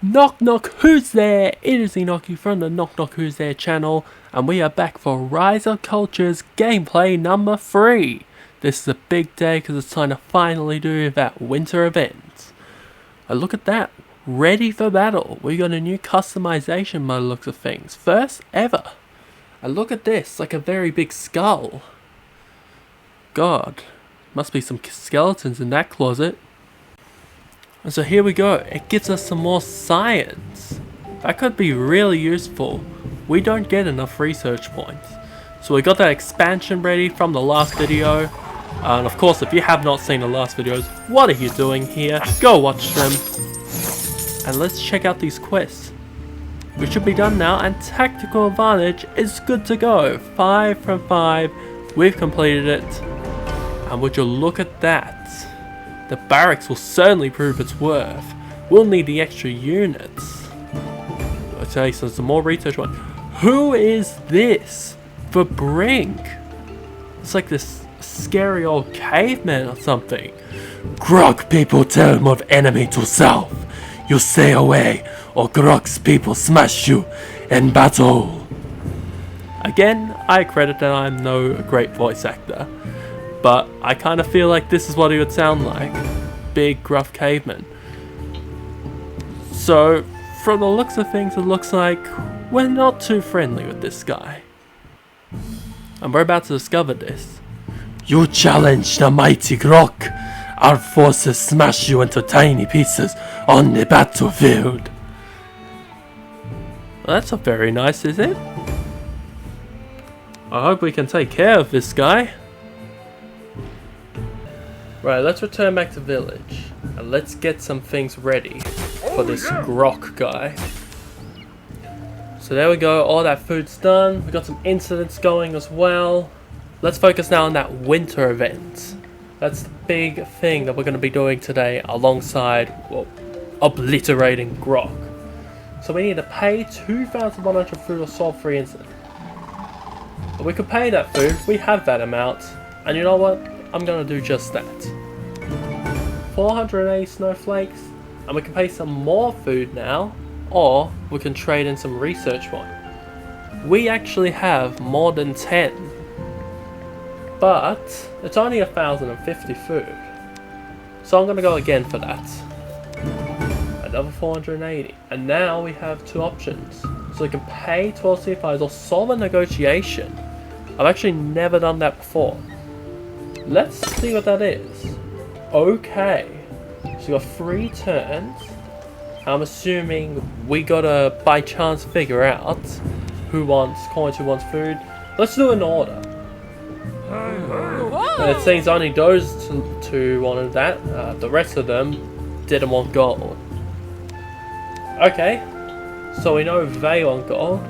Knock knock, who's there? It is Enoki from the Knock Knock Who's There channel, and we are back for Rise of Cultures gameplay number 3. This is a big day because it's time to finally do that winter event. And look at that, ready for battle. We got a new customization by the looks of things, first ever. And look at this, like a very big skull. God, must be some skeletons in that closet. And so here we go, it gives us some more science. That could be really useful. We don't get enough research points. So we got that expansion ready from the last video. And of course, if you have not seen the last videos, what are you doing here? Go watch them. And let's check out these quests. We should be done now, and Tactical Advantage is good to go. 5 from 5, we've completed it. And would you look at that? The barracks will certainly prove its worth. We'll need the extra units. Okay, so some more research one. Who is this? The Brink? It's like this scary old caveman or something. Grok people term of enemy to self. You stay away or Grok's people smash you in battle. Again, I credit that I'm no great voice actor, but I kind of feel like this is what he would sound like. Big, gruff caveman. So, from the looks of things, it looks like we're not too friendly with this guy. And we're about to discover this. You challenge the mighty Grok. Our forces smash you into tiny pieces on the battlefield. Well, that's not very nice, is it? I hope we can take care of this guy. Right, let's return back to village, and let's get some things ready for this Grok guy. So there we go, all that food's done, we got some incidents going as well. Let's focus now on that winter event. That's the big thing that we're going to be doing today alongside, well, obliterating Grok. So we need to pay 2,100 food or solve 3 incidents. But we could pay that food, we have that amount, and you know what? I'm gonna do just that. 480 snowflakes, and we can pay some more food now, or we can trade in some research points. We actually have more than 10, but it's only 1,050 food. So I'm gonna go again for that. Another 480, and now we have 2 options. So we can pay 12 CFIs or solve a negotiation. I've actually never done that before. Let's see what that is. Okay, so we got 3 turns. I'm assuming we gotta by chance figure out who wants coins, who wants food. Let's do an order. And it seems only those two wanted that. The rest of them didn't want gold. Okay, so we know they want gold.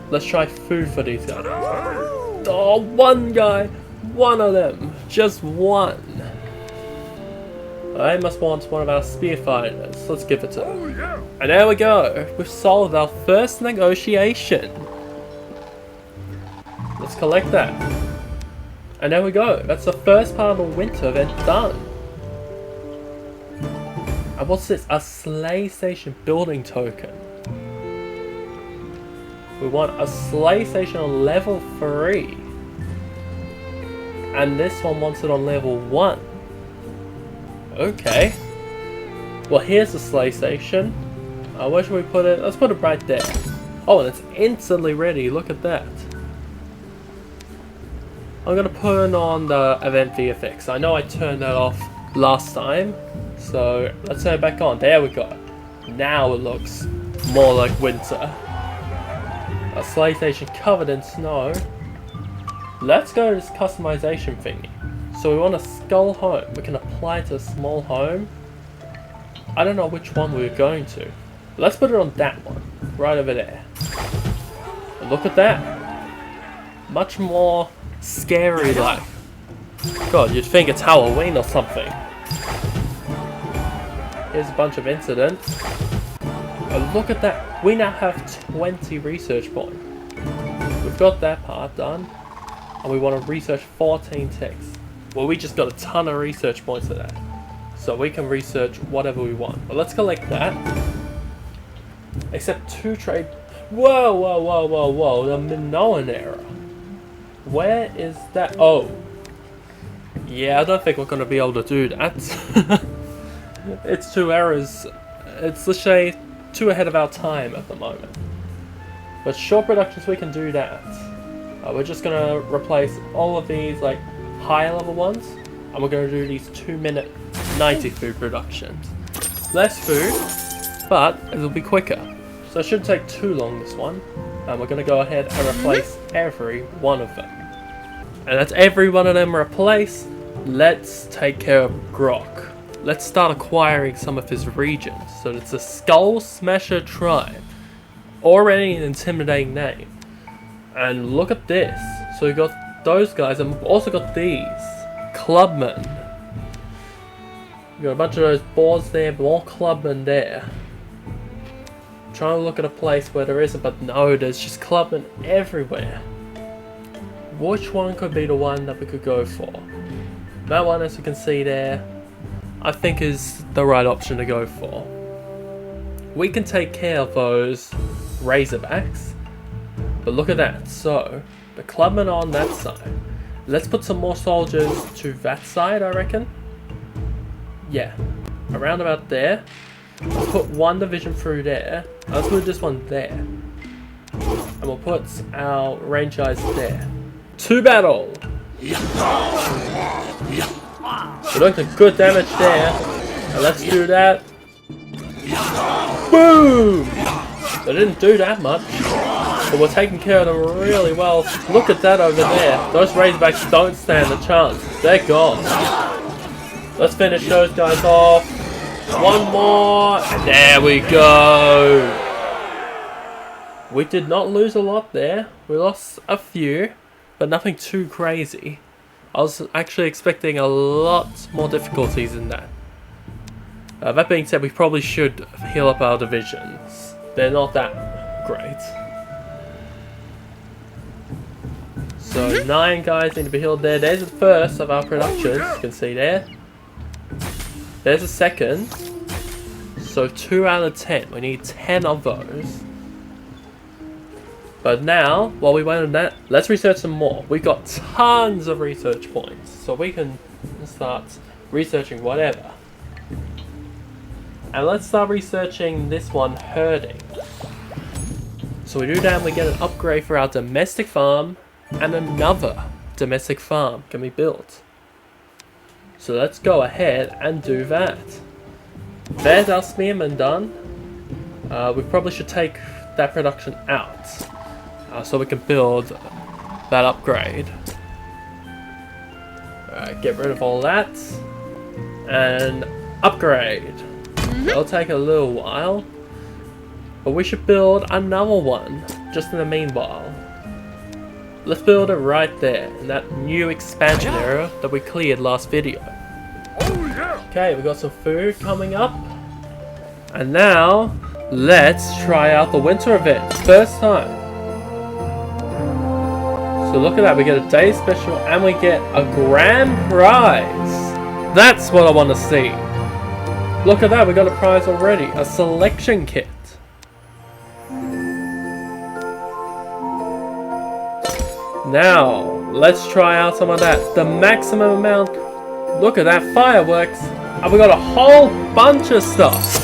Let's try food for these guys. Oh, one guy! One of them! Just one! They must want one of our spear fighters. Let's give it to them. And there we go! We've solved our first negotiation! Let's collect that. And there we go! That's the first part of the winter event done! And what's this? A slay station building token. We want a slay station on level 3. And this one wants it on level 1. Okay. Well, here's the slay station. Where should we put it? Let's put it right there. Oh, and it's instantly ready. Look at that. I'm going to put on the event VFX. I know I turned that off last time. So let's turn it back on. There we go. Now it looks more like winter. A slay station covered in snow. Let's go to this customization thingy. So we want a skull home. We can apply it to a small home. I don't know which one we're going to. Let's put it on that one. Right over there. And look at that. Much more scary like. God, you'd think it's Halloween or something. Here's a bunch of incidents. And look at that. We now have 20 research points. We've got that part done. And we want to research 14 texts. Well, we just got a ton of research points for that. So we can research whatever we want. But let's collect that. Except 2 trade. Whoa, whoa, whoa, whoa, whoa! The Minoan era. Where is that? Oh, yeah. I don't think we're gonna be able to do that. It's 2 errors. It's literally 2 ahead of our time at the moment. But short productions, we can do that. We're just gonna replace all of these like higher level ones, and we're gonna do these 2-minute 90 food productions. Less food, but it'll be quicker. So it shouldn't take too long, this one. And we're gonna go ahead and replace every one of them. And that's every one of them replaced. Let's take care of Grok. Let's start acquiring some of his regions. So it's a Skull Smasher tribe. Already an intimidating name. And look at this. So we got those guys, and we've also got these. Clubmen. We got a bunch of those boars there, more clubmen there. Trying to look at a place where there isn't, but no, there's just clubmen everywhere. Which one could be the one that we could go for? That one, as you can see there, I think is the right option to go for. We can take care of those Razorbacks, but look at that. So the clubmen are on that side. Let's put some more soldiers to that side, I reckon. Yeah, around about there. Let's put 1 division through there. Let's move this one there, and we'll put our range guys there. To battle. We're doing some good damage there. Now let's do that. Boom! They didn't do that much, but we're taking care of them really well. Look at that over there. Those Razorbacks don't stand a chance. They're gone. Let's finish those guys off. 1 more, and there we go. We did not lose a lot there. We lost a few, but nothing too crazy. I was actually expecting a lot more difficulties in that. That being said, we probably should heal up our divisions. They're not that great. So 9 guys need to be healed there. There's the first of our productions, you can see there. There's a second. So 2 out of 10. We need 10 of those. But now, while we wait on that, let's research some more. We've got tons of research points, so we can start researching whatever. And let's start researching this one, herding. So we do that and we get an upgrade for our domestic farm, and another domestic farm can be built. So let's go ahead and do that. There's our spearman done. We probably should take that production out. So we can build that upgrade. Alright, get rid of all that. And upgrade. It'll take a little while. But we should build another one, just in the meanwhile. Let's build it right there, in that new expansion area that we cleared last video. Okay, we got some food coming up. And now, let's try out the winter event. First time. So look at that, we get a day special and we get a grand prize. That's what I want to see. Look at that, we got a prize already. A selection kit. Now, let's try out some of that. The maximum amount. Look at that, fireworks. And we got a whole bunch of stuff.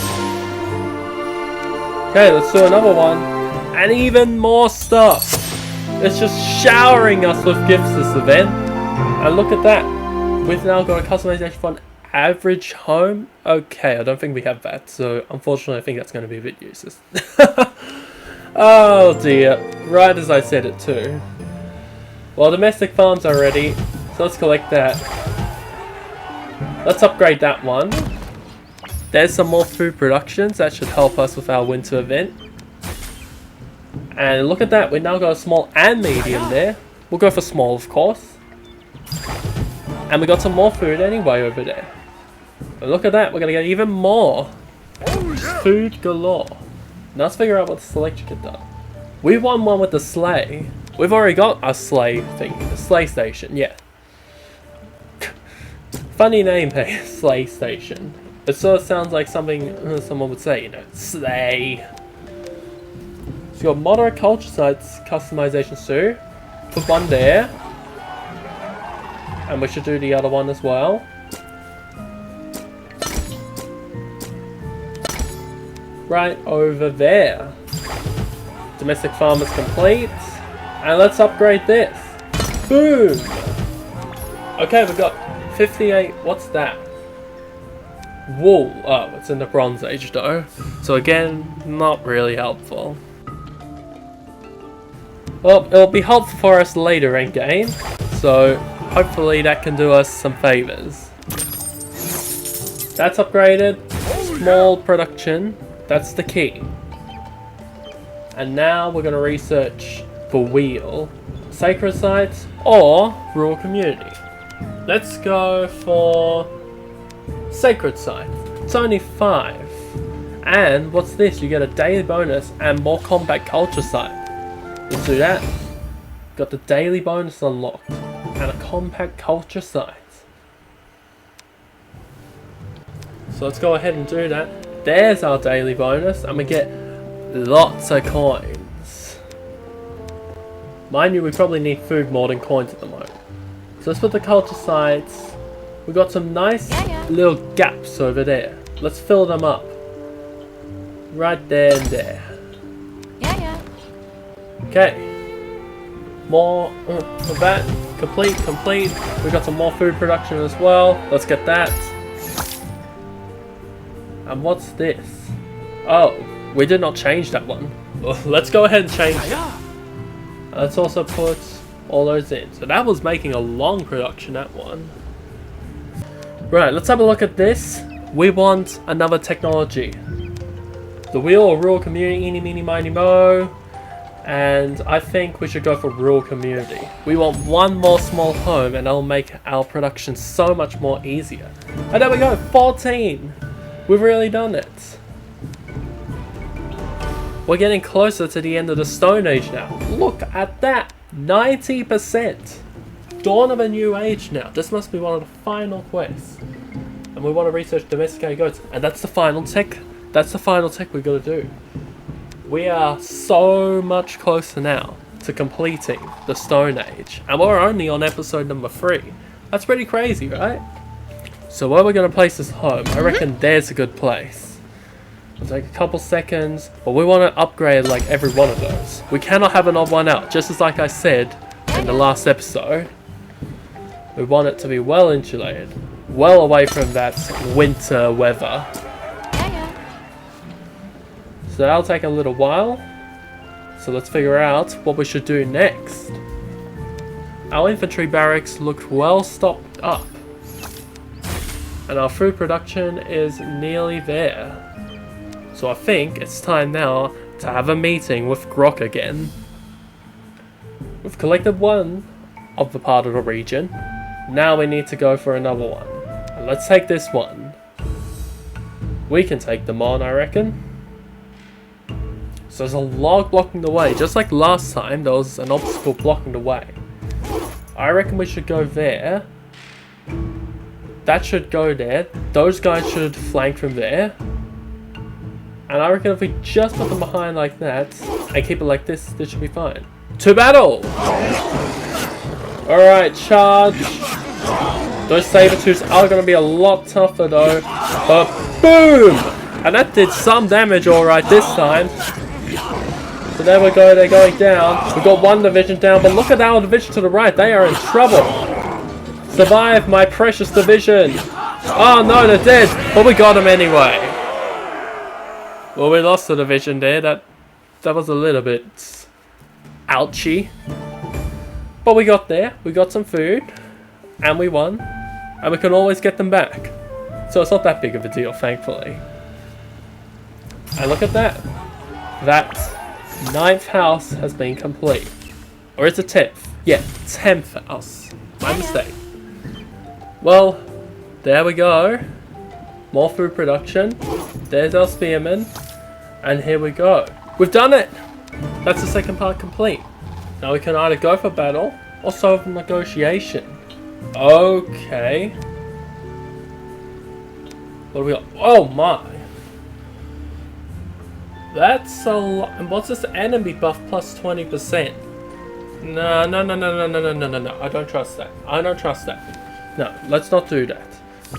Okay, let's do another one. And even more stuff. It's just showering us with gifts this event. And look at that. We've now got a customization for an average home. Okay, I don't think we have that. So unfortunately, I think that's going to be a bit useless. Oh dear. Right as I said it too. Well, domestic farms are ready. So let's collect that. Let's upgrade that one. There's some more food productions. That should help us with our winter event. And look at that, we now got a small and medium there. We'll go for small, of course. And we got some more food anyway over there. And look at that, we're going to get even more. Food galore. Now let's figure out what the selection kit does. We won one with the sleigh. We've already got a sleigh thing, the sleigh station, yeah. Funny name, hey, sleigh station. It sort of sounds like something someone would say, you know, sleigh. So we got moderate culture sites customizations too. Put one there. And we should do the other one as well. Right over there. Domestic farm is complete. And let's upgrade this. Boom! Okay, we've got 58. What's that? Wool. Oh, it's in the Bronze Age though. So again, not really helpful. Well, it'll be helpful for us later in game. So hopefully that can do us some favors. That's upgraded. Small production. That's the key. And now we're going to research for wheel, sacred sites, or rural community. Let's go for sacred sites. It's only 5. And what's this? You get a daily bonus and more combat culture site. Let's do that. Got the daily bonus unlocked and a compact culture site. So let's go ahead and do that. There's our daily bonus and we get lots of coins. Mind you, we probably need food more than coins at the moment. So let's put the culture sites. We got some nice little gaps over there. Let's fill them up. Right there and there. Okay. More of that. Complete. We got some more food production as well. Let's get that. And what's this? Oh, we did not change that one. Let's go ahead and change it. Let's also put all those in. So that was making a long production, that one. Right, let's have a look at this. We want another technology. The wheel or rural community, eeny, meeny, miny, mo. And I think we should go for rural community. We want one more small home and that'll make our production so much more easier. And there we go, 14! We've really done it. We're getting closer to the end of the Stone Age now. Look at that! 90%! Dawn of a new age now. This must be one of the final quests. And we want to research domesticated goats. And that's the final tech. That's the final tech we've got to do. We are so much closer now to completing the Stone Age. And we're only on episode number 3. That's pretty crazy, right? So where we're going to place this home, I reckon there's a good place. It'll take a couple seconds, but we want to upgrade like every one of those. We cannot have an odd one out, just as like I said in the last episode. We want it to be well insulated, well away from that winter weather. So that'll take a little while. So let's figure out what we should do next. Our infantry barracks looked well stocked up. And our food production is nearly there. So I think it's time now to have a meeting with Grok again. We've collected one of the part of the region. Now we need to go for another one. And let's take this one. We can take them on, I reckon. So there's a log blocking the way. Just like last time, there was an obstacle blocking the way. I reckon we should go there. That should go there. Those guys should flank from there. And I reckon if we just put them behind like that and keep it like this, this should be fine. To battle! Alright, charge. Those saber-tooths are going to be a lot tougher though. But boom! And that did some damage alright this time. So there we go, they're going down. We've got one division down, but look at our division to the right. They are in trouble. Survive, my precious division. Oh no, they're dead. But we got them anyway. Well, we lost the division there. That was a little bit ouchy. But we got there. We got some food. And we won. And we can always get them back. So it's not that big of a deal, thankfully. And look at that. That 9th house has been complete. Or it's a 10th. Yeah, 10th house. My mistake. Well, there we go. More food production. There's our spearmen. And here we go. We've done it! That's the second part complete. Now we can either go for battle or solve negotiation. Okay. What do we got? Oh my! That's a lot. And what's this enemy buff plus 20%? No. I don't trust that. I don't trust that. No, let's not do that.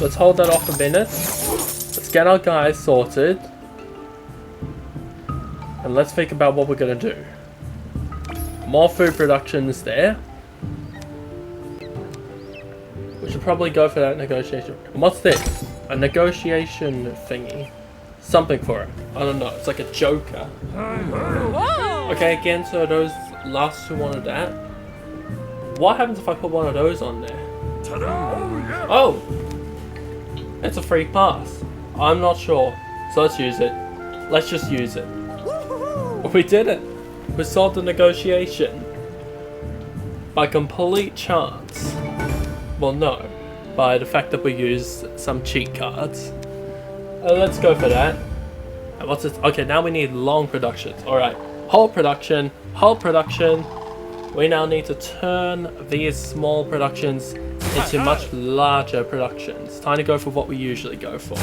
Let's hold that off a minute. Let's get our guys sorted. And let's think about what we're going to do. More food production is there. We should probably go for that negotiation. And what's this? A negotiation thingy. Something for it. I don't know. It's like a joker. Whoa. Okay, again, so those last two wanted that. What happens if I put one of those on there? Oh! It's a free pass. I'm not sure. So let's use it. Let's just use it. We did it. We solved the negotiation. By complete chance. Well, no. By the fact that we used some cheat cards. Let's go for that. And what's this? Okay, now we need long productions. Alright. Whole production. Whole production. We now need to turn these small productions into much larger productions. Time to go for what we usually go for.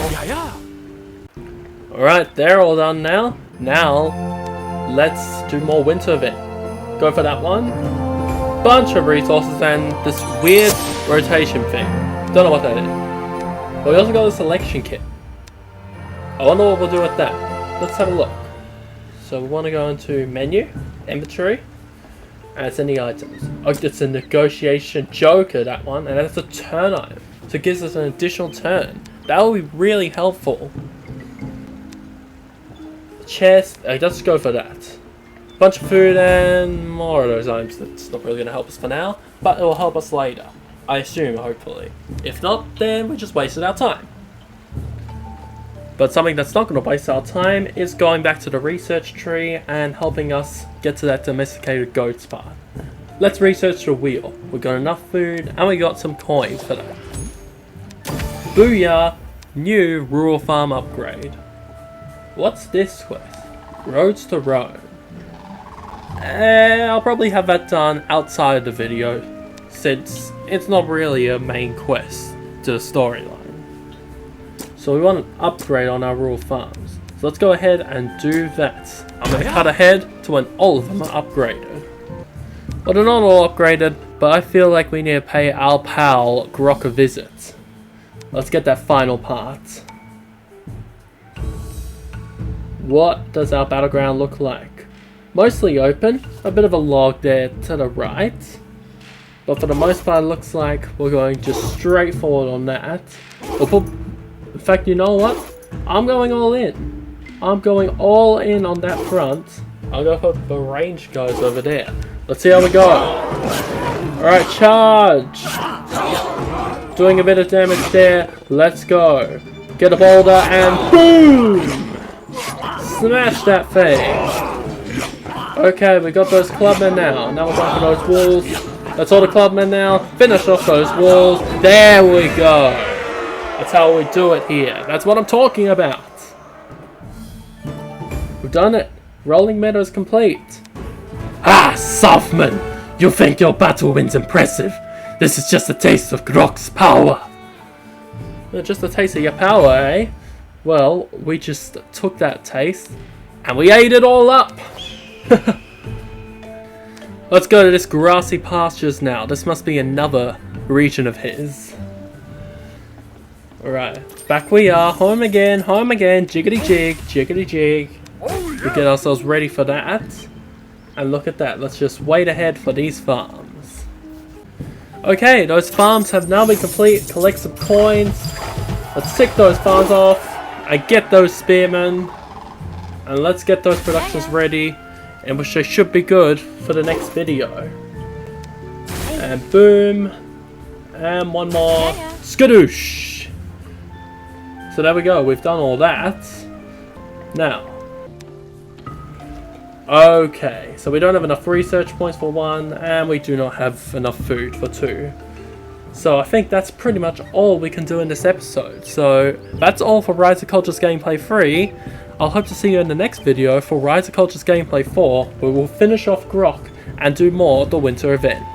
Alright, they're all done now. Now, let's do more winter event. Go for that one. Bunch of resources and this weird rotation thing. Don't know what that is. But we also got a selection kit. I wonder what we'll do with that. Let's have a look. So we want to go into menu, inventory, and it's any items. Oh, it's a negotiation joker, that one, and that's a turn item. So it gives us an additional turn. That will be really helpful. Chest, let's go for that. Bunch of food and more of those items. That's not really going to help us for now, but it will help us later. I assume, hopefully. If not, then we just wasted our time. But something that's not going to waste our time is going back to the research tree and helping us get to that domesticated goats part. Let's research the wheel. We got enough food and we got some coins for that. Booyah! New rural farm upgrade. What's this quest? Roads to Rome. I'll probably have that done outside of the video, since it's not really a main quest to the storyline. So we want an upgrade on our rural farms. So let's go ahead and do that. I'm going to cut ahead to when all of them are upgraded. Well, they're not all upgraded, but I feel like we need to pay our pal Grok a visit. Let's get that final part. What does our battleground look like? Mostly open, a bit of a log there to the right. But for the most part it looks like we're going just straight forward on that. In fact, you know what? I'm going all in. I'm going all in on that front. I'll go for the range guys over there. Let's see how we go. Alright, charge! Doing a bit of damage there. Let's go. Get a boulder and boom! Smash that thing. Okay, we got those clubmen now. Now we're going for those walls. That's all the clubmen now. Finish off those walls. There we go. That's how we do it here. That's what I'm talking about. We've done it. Rolling Meadows complete. Ah, Southman! You think your battle win's impressive? This is just a taste of Grok's power. Just a taste of your power, eh? Well, we just took that taste and we ate it all up. Let's go to this grassy pastures now. This must be another region of his. Alright, back we are. Home again, jiggity jig, jiggity jig. We get ourselves ready for that. And look at that, let's just wait ahead for these farms. Okay, those farms have now been complete. Collect some coins. Let's tick those farms off. And get those spearmen. And let's get those productions ready. And which they should be good for the next video. And boom. And one more. Skadoosh! So there we go, we've done all that. Now. Okay, so we don't have enough research points for one, and we do not have enough food for two. So I think that's pretty much all we can do in this episode. So that's all for Rise of Cultures Gameplay 3. I'll hope to see you in the next video for Rise of Cultures Gameplay 4, where we'll finish off Grok and do more of the winter event.